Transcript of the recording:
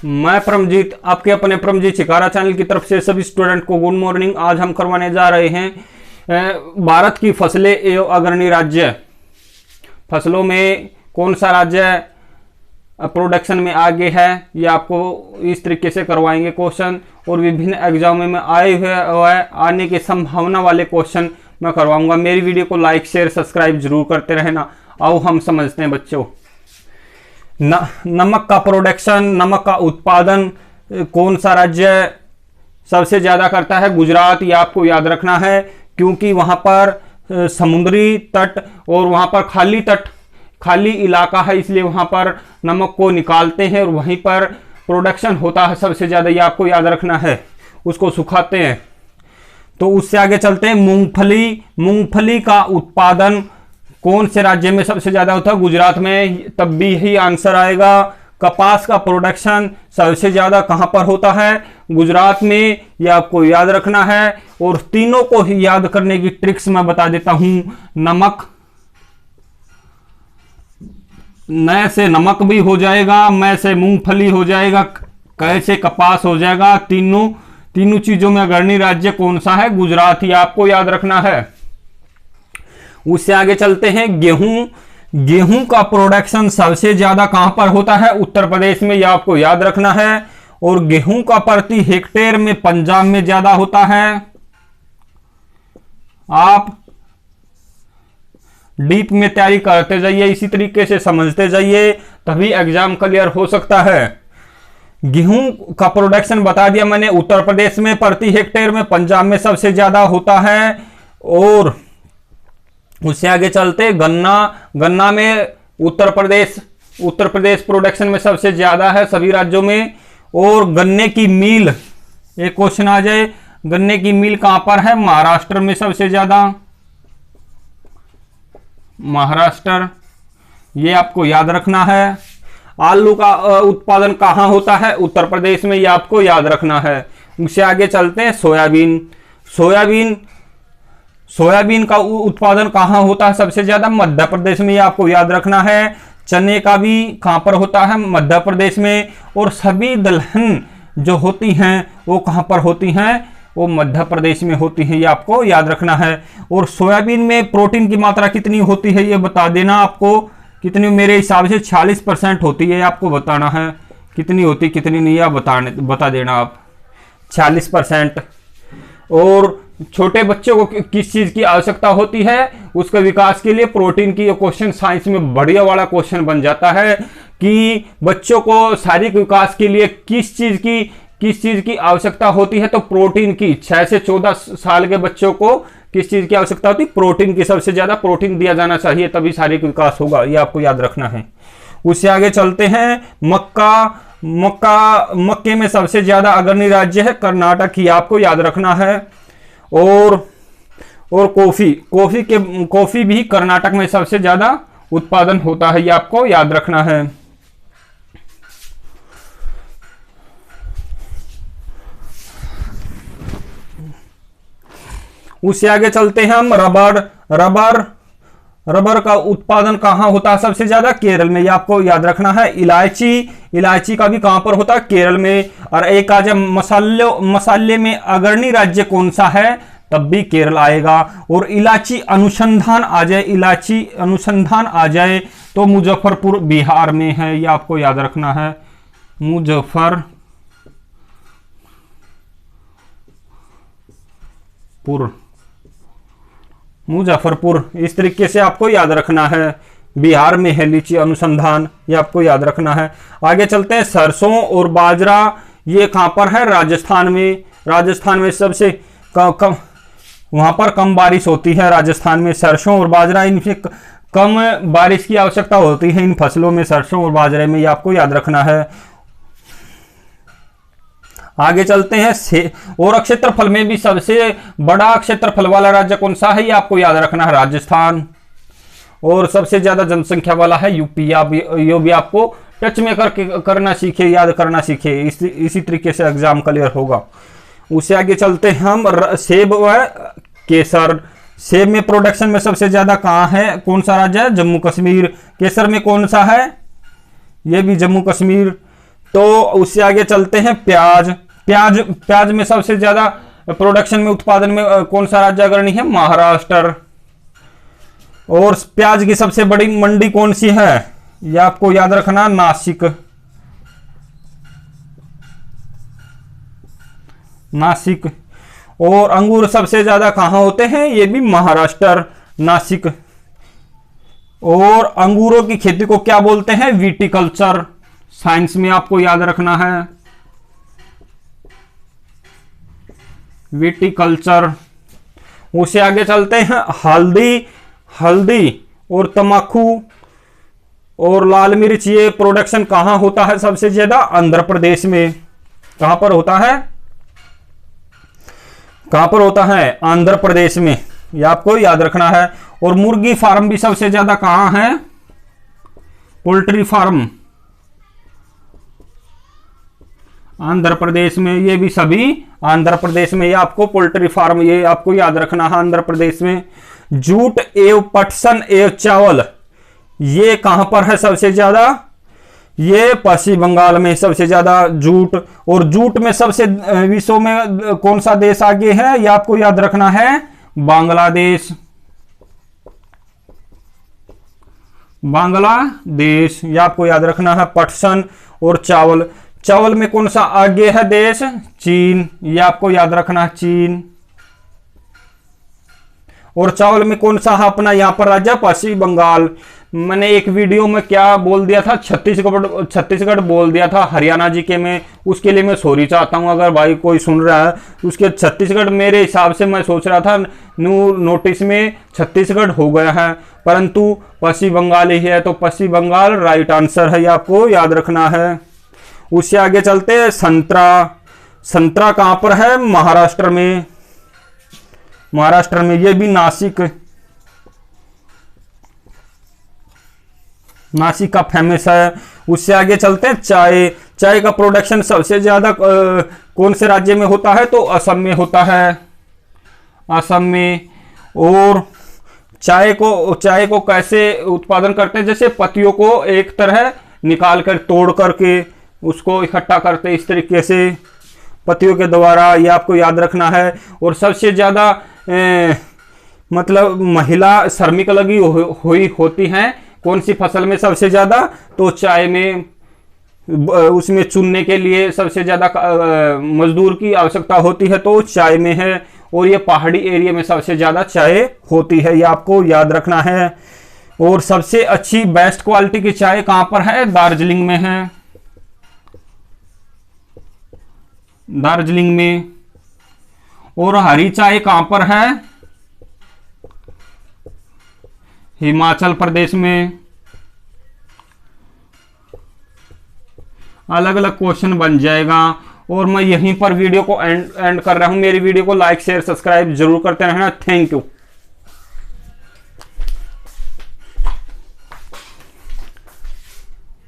मैं परमजीत, आपके अपने परमजीत शिकारा चैनल की तरफ से सभी स्टूडेंट को गुड मॉर्निंग। आज हम करवाने जा रहे हैं भारत की फसलें एवं अग्रणी राज्य। फसलों में कौन सा राज्य प्रोडक्शन में आगे है, ये आपको इस तरीके से करवाएंगे क्वेश्चन। और विभिन्न एग्जामों में आए हुए आने की संभावना वाले क्वेश्चन मैं करवाऊंगा। मेरी वीडियो को लाइक शेयर सब्सक्राइब जरूर करते रहना। आओ हम समझते हैं बच्चों। नमक का प्रोडक्शन, नमक का उत्पादन कौन सा राज्य सबसे ज्यादा करता है? गुजरात। ये आपको याद रखना है, क्योंकि वहां पर समुद्री तट और वहां पर खाली इलाका है, इसलिए वहां पर नमक को निकालते हैं और वहीं पर प्रोडक्शन होता है सबसे ज्यादा। ये आपको याद रखना है। उसको सुखाते हैं। तो उससे आगे चलते हैं। मूंगफली का उत्पादन कौन से राज्य में सबसे ज्यादा होता है? गुजरात में। तब भी यही आंसर आएगा। कपास का प्रोडक्शन सबसे ज्यादा कहां पर होता है? गुजरात में। यह आपको याद रखना है। और तीनों को ही याद करने की ट्रिक्स मैं बता देता हूं। नमक, न से नमक भी हो जाएगा, मैं से मूंगफली हो जाएगा, कै से कपास हो जाएगा। तीनों चीजों में अग्रणी राज्य कौन सा है? गुजरात। ही आपको याद रखना है। उससे आगे चलते हैं। गेहूं का प्रोडक्शन सबसे ज्यादा कहां पर होता है? उत्तर प्रदेश में। यह आपको याद रखना है। और गेहूं का प्रति हेक्टेयर में पंजाब में ज्यादा होता है। आप डीप में तैयारी करते जाइए, इसी तरीके से समझते जाइए, तभी एग्जाम क्लियर हो सकता है। गेहूं का प्रोडक्शन बता दिया मैंने, उत्तर प्रदेश में प्रति हेक्टेयर में, पंजाब में सबसे ज्यादा होता है। और उससे आगे चलते। गन्ना में उत्तर प्रदेश प्रोडक्शन में सबसे ज्यादा है सभी राज्यों में। और गन्ने की मिल, एक क्वेश्चन आ जाए, गन्ने की मिल कहां पर है? महाराष्ट्र में सबसे ज्यादा। महाराष्ट्र, ये आपको याद रखना है। आलू का उत्पादन कहां होता है? उत्तर प्रदेश में। ये आपको याद रखना है। उससे आगे चलते हैं। सोयाबीन का उत्पादन कहां होता है सबसे ज्यादा? मध्य प्रदेश में। ये आपको याद रखना है। चने का भी कहां पर होता है? मध्य प्रदेश में। और सभी दलहन जो होती हैं वो कहां पर होती हैं? वो मध्य प्रदेश में होती है। ये आपको याद रखना है। और सोयाबीन में प्रोटीन की मात्रा कितनी होती है ये बता देना आपको। कितनी? मेरे हिसाब से 40% होती है। आपको बताना है कितनी होती कितनी नहीं, आप बता देना आप। 40%। और छोटे बच्चों को किस चीज की आवश्यकता होती है उसके विकास के लिए? प्रोटीन की। ये क्वेश्चन साइंस में बढ़िया वाला क्वेश्चन बन जाता है कि बच्चों को शारीरिक विकास के लिए किस चीज की आवश्यकता होती है? तो प्रोटीन की। 6 से 14 साल के बच्चों को किस चीज की आवश्यकता होती है? प्रोटीन की। सबसे ज्यादा प्रोटीन दिया जाना चाहिए, तभी शारीरिक विकास होगा। ये आपको याद रखना है। उससे आगे चलते हैं। मक्के में सबसे ज्यादा अग्रणी राज्य है कर्नाटक। ही आपको याद रखना है। और कॉफी भी कर्नाटक में सबसे ज्यादा उत्पादन होता है। ये आपको याद रखना है। उससे आगे चलते हैं हम। रबर का उत्पादन कहां होता है सबसे ज्यादा? केरल में। ये आपको याद रखना है। इलायची का भी कहां पर होता है? केरल में। और एक आ जाए मसाले में अग्रणी राज्य कौन सा है? तब भी केरल आएगा। और इलायची अनुसंधान आ जाए तो मुजफ्फरपुर बिहार में है। ये आपको याद रखना है। मुजफ्फरपुर, इस तरीके से आपको याद रखना है। बिहार में है लीची अनुसंधान। ये आपको याद रखना है। आगे चलते हैं। सरसों और बाजरा, ये कहां पर है? राजस्थान में। राजस्थान में सबसे कम वहां पर कम बारिश होती है। राजस्थान में सरसों और बाजरा, इनसे कम बारिश की आवश्यकता होती है इन फसलों में, सरसों और बाजरे में। ये आपको याद रखना है। आगे चलते हैं। और क्षेत्रफल में भी सबसे बड़ा क्षेत्रफल वाला राज्य कौन सा है? ये आपको याद रखना है। राजस्थान। और सबसे ज्यादा जनसंख्या वाला है यूपी। ये भी आपको टच में करना सीखे, याद करना सीखे। इसी तरीके से एग्जाम क्लियर होगा। उससे आगे चलते हैं हम। सेब व केसर। सेब में प्रोडक्शन में सबसे ज्यादा कहां है? कौन सा राज्य है? जम्मू कश्मीर। केसर में कौन सा है? यह भी जम्मू कश्मीर। तो उससे आगे चलते हैं प्याज। प्याज में सबसे ज्यादा प्रोडक्शन में, उत्पादन में कौन सा राज्य अग्रणी है? महाराष्ट्र। और प्याज की सबसे बड़ी मंडी कौन सी है? यह आपको याद रखना, नासिक। नासिक। और अंगूर सबसे ज्यादा कहां होते हैं? ये भी महाराष्ट्र, नासिक। और अंगूरों की खेती को क्या बोलते हैं? विटिकल्चर। साइंस में आपको याद रखना है, विटिकल्चर। उसे आगे चलते हैं हल्दी और तंबाकू और लाल मिर्च, ये प्रोडक्शन कहां होता है सबसे ज्यादा? आंध्र प्रदेश में। कहां पर होता है? कहां पर होता है? आंध्र प्रदेश में, यह आपको याद रखना है। और मुर्गी फार्म भी सबसे ज्यादा कहां है? पोल्ट्री फार्म, आंध्र प्रदेश में। ये भी सभी आंध्र प्रदेश में, ये आपको पोल्ट्री फार्म, ये आपको याद रखना है, आंध्र प्रदेश में। जूट एवं पटसन एवं चावल, ये कहां पर है सबसे ज्यादा? ये पश्चिम बंगाल में सबसे ज्यादा जूट। और जूट में सबसे विश्व में कौन सा देश आगे है? ये आपको याद रखना है, बांग्लादेश। बांग्लादेश, ये आपको याद रखना है। पटसन और चावल में कौन सा आगे है देश? चीन, ये आपको याद रखना है, चीन। और चावल में कौन सा है अपना यहाँ पर राज्य? पश्चिम बंगाल। मैंने एक वीडियो में क्या बोल दिया था? छत्तीसगढ़ बोल दिया था, हरियाणा जीके में। उसके लिए मैं सॉरी चाहता हूं अगर भाई कोई सुन रहा है। उसके छत्तीसगढ़, मेरे हिसाब से मैं सोच रहा था न्यू नोटिस में छत्तीसगढ़ हो गया है, परंतु पश्चिम बंगाल ही है। तो पश्चिम बंगाल राइट आंसर है, ये आपको याद रखना है। उससे आगे चलते हैं संतरा कहां पर है? महाराष्ट्र में। महाराष्ट्र में, ये भी नासिक का फेमस है। उससे आगे चलते हैं चाय का प्रोडक्शन सबसे ज्यादा कौन से राज्य में होता है? तो असम में होता है, असम में। और चाय को कैसे उत्पादन करते हैं? जैसे पत्तियों को एक तरह निकाल कर, तोड़ करके उसको इकट्ठा करते, इस तरीके से पत्तियों के द्वारा, ये आपको याद रखना है। और सबसे ज्यादा मतलब महिला श्रमिक लगी हुई होती हैं कौन सी फसल में सबसे ज्यादा? तो चाय में। उसमें चुनने के लिए सबसे ज्यादा मजदूर की आवश्यकता होती है, तो चाय में है। और ये पहाड़ी एरिया में सबसे ज्यादा चाय होती है, ये आपको याद रखना है। और सबसे अच्छी बेस्ट क्वालिटी की चाय कहां पर है? दार्जिलिंग में है, दार्जिलिंग में। और हरी चाय कहां पर है? हिमाचल प्रदेश में। अलग अलग क्वेश्चन बन जाएगा। और मैं यहीं पर वीडियो को एंड कर रहा हूं। मेरी वीडियो को लाइक शेयर सब्सक्राइब जरूर करते रहना। Thank you.